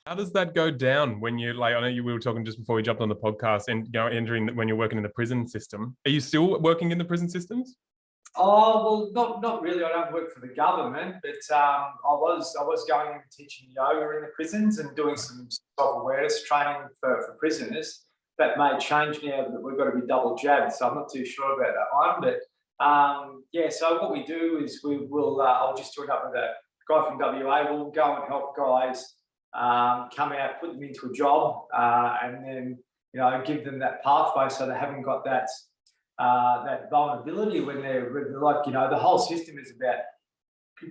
How does that go down when you like? I know we were talking just before we jumped on the podcast, and entering when you're working in the prison system. Are you still working in the prison systems? Oh, well, not really. I don't work for the government, but I was going and teaching yoga in the prisons and doing some self-awareness training for prisoners. That may change now that we've got to be double jabbed, so I'm not too sure about that one. But yeah, so what we do is we will. I'll just join up with a guy from WA. We'll go and help guys come out, put them into a job, and then give them that pathway so they haven't got that vulnerability when they're like, the whole system is about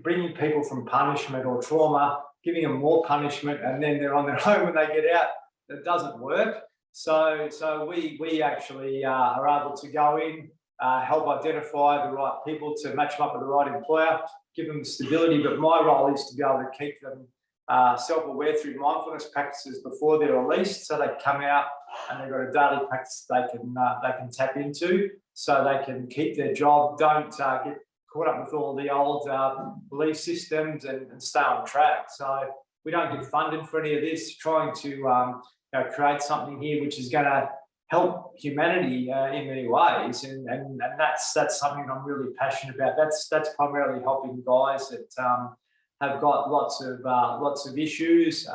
bringing people from punishment or trauma, giving them more punishment, and then they're on their own when they get out. That doesn't work. So we actually are able to go in, help identify the right people to match them up with the right employer, give them stability. But my role is to be able to keep them self-aware through mindfulness practices before they're released, so they come out and they've got a daily practice they can tap into, so they can keep their job, don't get caught up with all the old belief systems, and stay on track. So we don't get funded for any of this. Trying to create something here which is going to help humanity in many ways, and that's something I'm really passionate about. That's primarily helping guys that have got lots of issues.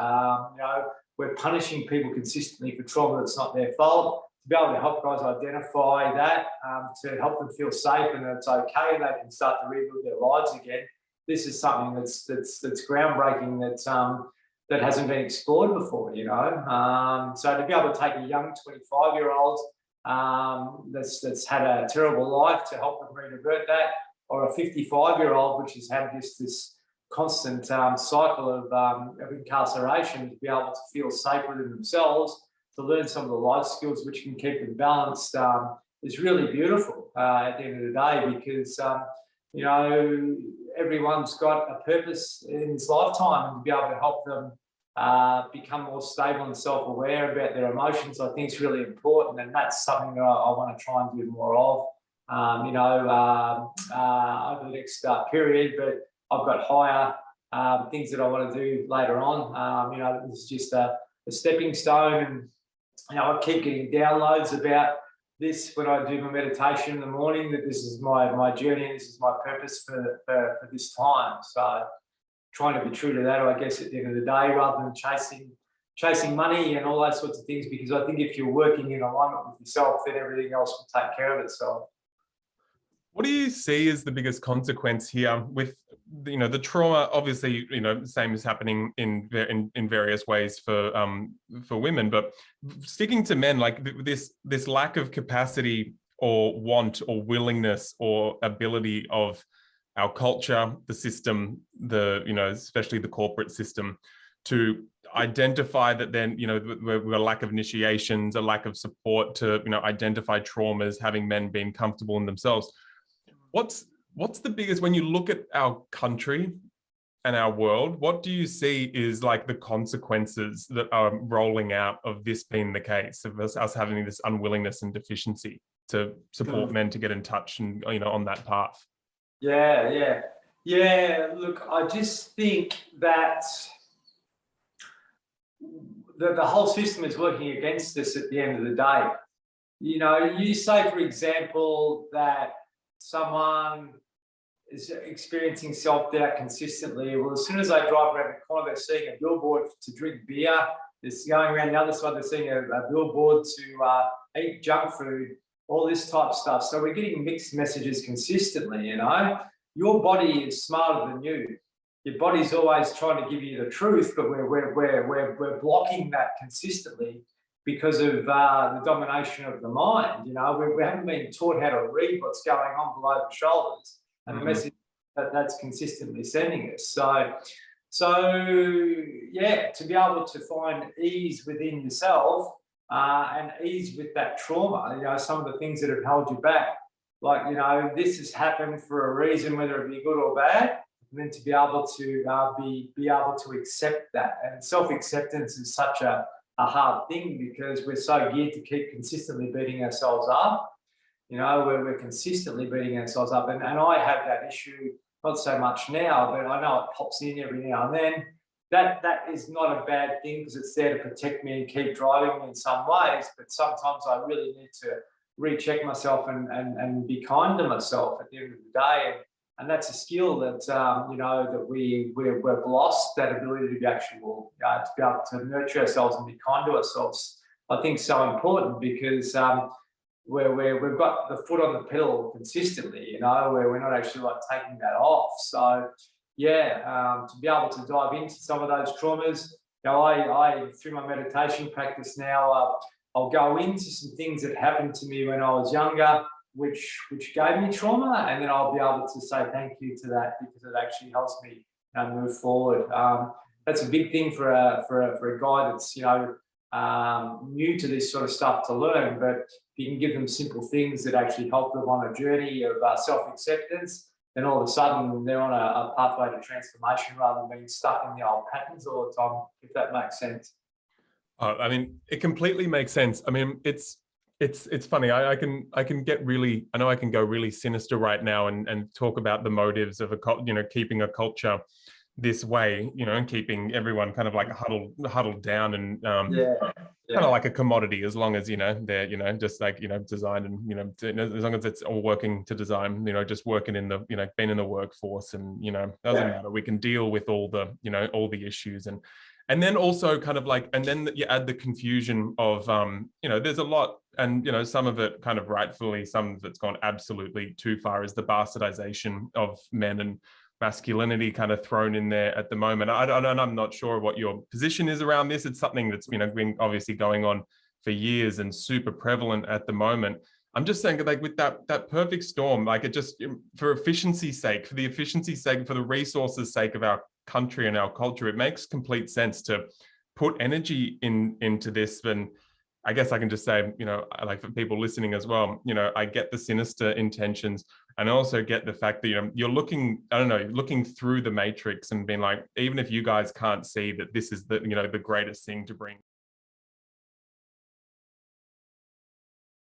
We're punishing people consistently for trauma that's not their fault. To be able to help guys identify that, to help them feel safe and that it's okay, and they can start to rebuild their lives again. This is something that's groundbreaking, that hasn't been explored before. So to be able to take a young 25-year-old that's had a terrible life, to help them revert that, or a 55-year-old which has had this constant cycle of incarceration, to be able to feel safe within themselves, to learn some of the life skills which can keep them balanced, is really beautiful at the end of the day, because everyone's got a purpose in this lifetime, and to be able to help them become more stable and self-aware about their emotions, I think is really important, and that's something that I want to try and do more of, over the next period. But I've got higher things that I want to do later on. This is just a stepping stone, and I keep getting downloads about this when I do my meditation in the morning, that this is my journey, and this is my purpose for this time. So trying to be true to that, I guess, at the end of the day, rather than chasing money and all those sorts of things, because I think if you're working in alignment with yourself, then everything else will take care of itself. What do you see as the biggest consequence here with the trauma? Obviously, same is happening in various ways for women, but sticking to men, like this lack of capacity or want or willingness or ability of our culture, the system, especially the corporate system, to identify that. Then we're a lack of initiations, a lack of support to identify traumas, having men being comfortable in themselves. What's the biggest, when you look at our country and our world, what do you see is like the consequences that are rolling out of this being the case, of us having this unwillingness and deficiency to support men to get in touch and on that path? Yeah. Look, I just think that the whole system is working against us at the end of the day. You say, for example, that someone is experiencing self-doubt consistently. Well, as soon as they drive around the corner, they're seeing a billboard to drink beer. They're going around the other side, they're seeing a billboard to eat junk food, all this type of stuff. So we're getting mixed messages consistently. Your body is smarter than you. Your body's always trying to give you the truth, but we're blocking that consistently because of the domination of the mind. We haven't been taught how to read what's going on below the shoulders, and the message that's consistently sending us. So yeah, to be able to find ease within yourself, and ease with that trauma, some of the things that have held you back, like, this has happened for a reason, whether it be good or bad, and then to be able to be able to accept that. And self-acceptance is such a hard thing, because we're so geared to keep consistently beating ourselves up. We're consistently beating ourselves up, and I have that issue, not so much now, but I know it pops in every now and then. that is not a bad thing because it's there to protect me and keep driving me in some ways. But sometimes I really need to recheck myself and be kind to myself at the end of the day. And that's a skill that that we've lost, that ability to be actual, to be able to nurture ourselves and be kind to ourselves. I think so important because we've got the foot on the pedal consistently, where we're not actually like taking that off. So yeah, to be able to dive into some of those traumas, I through my meditation practice now, I'll go into some things that happened to me when I was younger, which gave me trauma, and then I'll be able to say thank you to that because it actually helps me move forward. That's a big thing for a guy that's new to this sort of stuff to learn. But if you can give them simple things that actually help them on a journey of self-acceptance, then all of a sudden they're on a pathway to transformation rather than being stuck in the old patterns all the time, if that makes sense. I mean, it completely makes sense. I mean, it's funny. I can get really, I know I can go really sinister right now and talk about the motives of keeping a culture this way, and keeping everyone kind of like huddled down and kind of like a commodity, as long as they're just like designed and as long as it's all working to design, just working in the being in the workforce, and doesn't matter, we can deal with all the issues. And then also kind of like, and then you add the confusion of there's a lot, and some of it kind of rightfully, some of it's gone absolutely too far, is the bastardization of men and masculinity kind of thrown in there at the moment. I'm not sure what your position is around this. It's something that's been obviously going on for years and super prevalent at the moment. I'm just saying, like, with that perfect storm, like, it just, for efficiency's sake, for the resources sake of our country and our culture, it makes complete sense to put energy into this. And I guess I can just say, like, for people listening as well, I get the sinister intentions, and I also get the fact that you're looking through the matrix and being like, even if you guys can't see that this is the greatest thing to bring